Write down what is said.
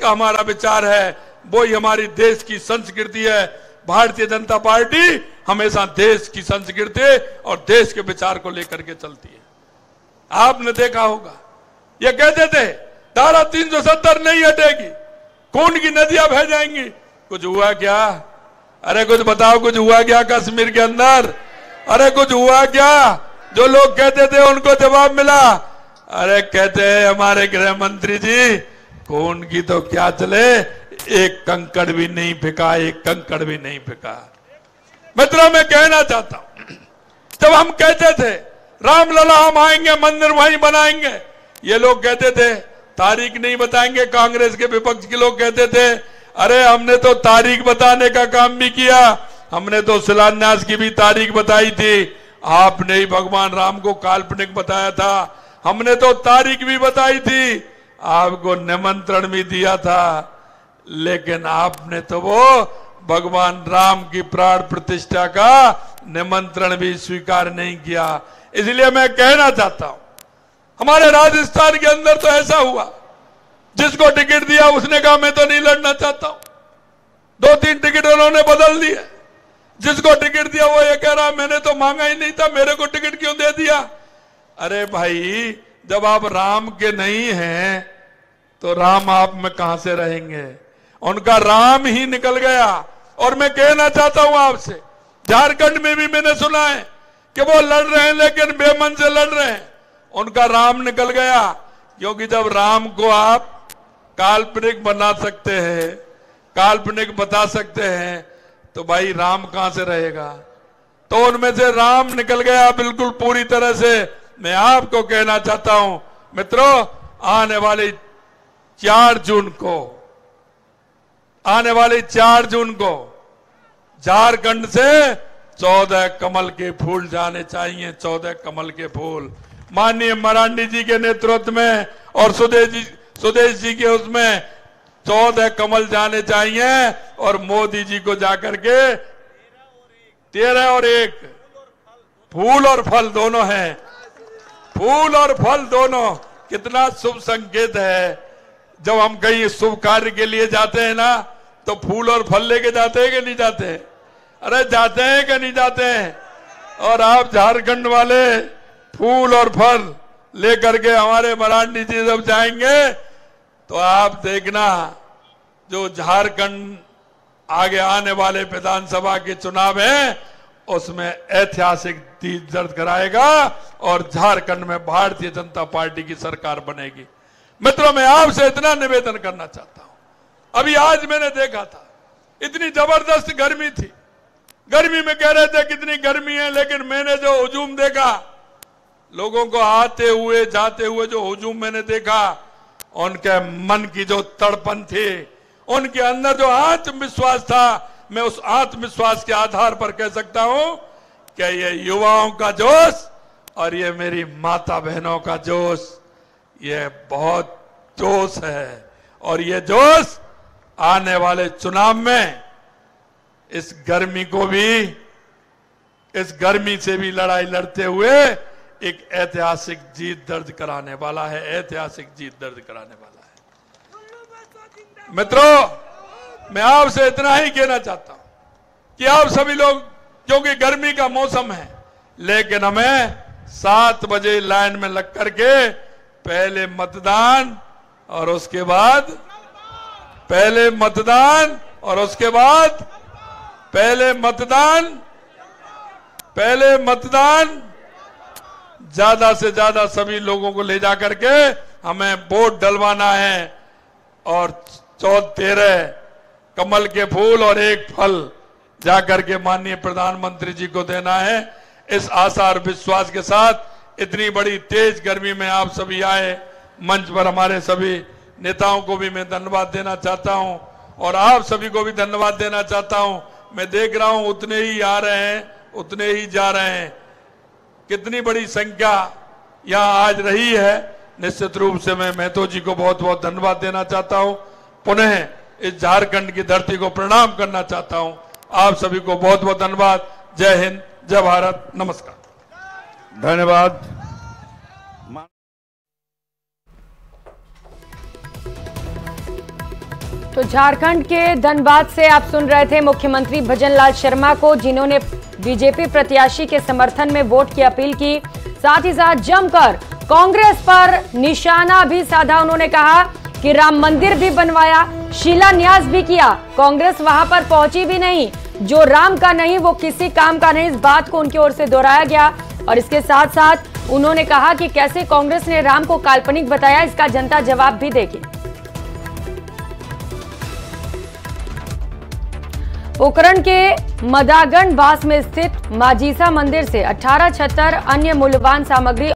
का हमारा विचार है, वो ही हमारी देश की संस्कृति है। भारतीय जनता पार्टी हमेशा देश की संस्कृति और देश के विचार को लेकर के चलती है। आपने देखा होगा, ये कहते थे धारा 370 नहीं हटेगी, खून की नदियां बह जाएंगी। कुछ हुआ क्या? अरे कुछ बताओ, कुछ हुआ क्या कश्मीर के अंदर? अरे कुछ हुआ क्या? जो लोग कहते थे उनको जवाब मिला। अरे कहते हैं हमारे गृह मंत्री जी, खून की तो क्या चले, एक कंकड़ भी नहीं फेंका, एक कंकड़ भी नहीं फेंका। मित्रों, मैं कहना चाहता हूं, जब हम कहते थे रामलला हम आएंगे, मंदिर वहीं बनाएंगे, ये लोग कहते थे तारीख नहीं बताएंगे। कांग्रेस के विपक्ष के लोग कहते थे अरे हमने तो तारीख बताने का काम भी किया, हमने तो शिलान्यास की भी तारीख बताई थी। आपने ही भगवान राम को काल्पनिक बताया था, हमने तो तारीख भी बताई थी, आपको निमंत्रण भी दिया था, लेकिन आपने तो वो भगवान राम की प्राण प्रतिष्ठा का निमंत्रण भी स्वीकार नहीं किया। इसलिए मैं कहना चाहता हूं, हमारे राजस्थान के अंदर तो ऐसा हुआ, जिसको टिकट दिया उसने कहा मैं तो नहीं लड़ना चाहता हूं, 2-3 टिकट उन्होंने बदल दिए। जिसको टिकट दिया वो ये कह रहा मैंने तो मांगा ही नहीं था, मेरे को टिकट क्यों दे दिया? अरे भाई, जब आप राम के नहीं हैं तो राम आप में कहां से रहेंगे? उनका राम ही निकल गया। और मैं कहना चाहता हूं आपसे, झारखंड में भी मैंने सुना है कि वो लड़ रहे हैं, लेकिन बेमन से लड़ रहे हैं, उनका राम निकल गया। क्योंकि जब राम को आप काल्पनिक बना सकते हैं, काल्पनिक बता सकते हैं, तो भाई राम कहां से रहेगा? तो उनमें से राम निकल गया बिल्कुल पूरी तरह से। मैं आपको कहना चाहता हूं मित्रों, आने वाली 4 जून को झारखंड से 14 कमल के फूल जाने चाहिए, 14 कमल के फूल। माननीय मरांडी जी के नेतृत्व में और सुदेश जी के उसमें 14 कमल जाने चाहिए, और मोदी जी को जाकर के 13 और 1 फूल और फल दोनों हैं, फूल और फल दोनों। कितना शुभ संकेत है। जब हम कहीं शुभ कार्य के लिए जाते हैं ना, तो फूल और फल लेके जाते हैं कि नहीं जाते हैं? अरे जाते हैं कि नहीं जाते हैं? और आप झारखंड वाले फूल और फल लेकर के हमारे मरांडी जी जब जाएंगे, तो आप देखना जो झारखंड आगे आने वाले विधानसभा के चुनाव हैं, उसमें ऐतिहासिक जीत दर्ज कराएगा और झारखंड में भारतीय जनता पार्टी की सरकार बनेगी। मित्रों, मैं आपसे इतना निवेदन करना चाहता हूं, अभी आज मैंने देखा था, इतनी जबरदस्त गर्मी थी, गर्मी में कह रहे थे कितनी गर्मी है, लेकिन मैंने जो हुजूम देखा, लोगों को आते हुए जाते हुए जो हुजूम मैंने देखा, उनके मन की जो तड़पन थी, उनके अंदर जो आत्मविश्वास था, मैं उस आत्मविश्वास के आधार पर कह सकता हूं कि ये युवाओं का जोश और ये मेरी माता बहनों का जोश, ये बहुत जोश है। और ये जोश आने वाले चुनाव में इस गर्मी को भी, इस गर्मी से भी लड़ाई लड़ते हुए एक ऐतिहासिक जीत दर्ज कराने वाला है, ऐतिहासिक जीत दर्ज कराने वाला है। मित्रों, मैं आपसे इतना ही कहना चाहता हूं कि आप सभी लोग, क्योंकि गर्मी का मौसम है, लेकिन हमें 7 बजे लाइन में लग करके पहले मतदान और उसके बाद पहले मतदान और उसके बाद पहले मतदान ज्यादा से ज्यादा सभी लोगों को ले जाकर के हमें वोट डलवाना है और 13 कमल के फूल और 1 फल जाकर के माननीय प्रधानमंत्री जी को देना है। इस आशा और विश्वास के साथ इतनी बड़ी तेज गर्मी में आप सभी आए, मंच पर हमारे सभी नेताओं को भी मैं धन्यवाद देना चाहता हूं और आप सभी को भी धन्यवाद देना चाहता हूं। मैं देख रहा हूं उतने ही आ रहे हैं, उतने ही जा रहे हैं। कितनी बड़ी संख्या यहां आज रही है। निश्चित रूप से मैं महतो जी को बहुत बहुत धन्यवाद देना चाहता हूं। पुनः इस झारखंड की धरती को प्रणाम करना चाहता हूं। आप सभी को बहुत बहुत धन्यवाद। जय हिंद, जय भारत, नमस्कार। धन्यवाद। तो झारखंड के धनबाद से आप सुन रहे थे मुख्यमंत्री भजनलाल शर्मा को, जिन्होंने बीजेपी प्रत्याशी के समर्थन में वोट की अपील की। साथ ही साथ जमकर कांग्रेस पर निशाना भी साधा। उन्होंने कहा कि राम मंदिर भी बनवाया, शिलान्यास भी किया, कांग्रेस वहां पर पहुंची भी नहीं। जो राम का नहीं वो किसी काम का नहीं, इस बात को उनकी ओर से दोहराया गया। और इसके साथ साथ उन्होंने कहा कि कैसे कांग्रेस ने राम को काल्पनिक बताया, इसका जनता जवाब भी देगी। पोखरण के मदागण बास में स्थित माजीसा मंदिर से 18 छत्तर अन्य मूल्यवान सामग्री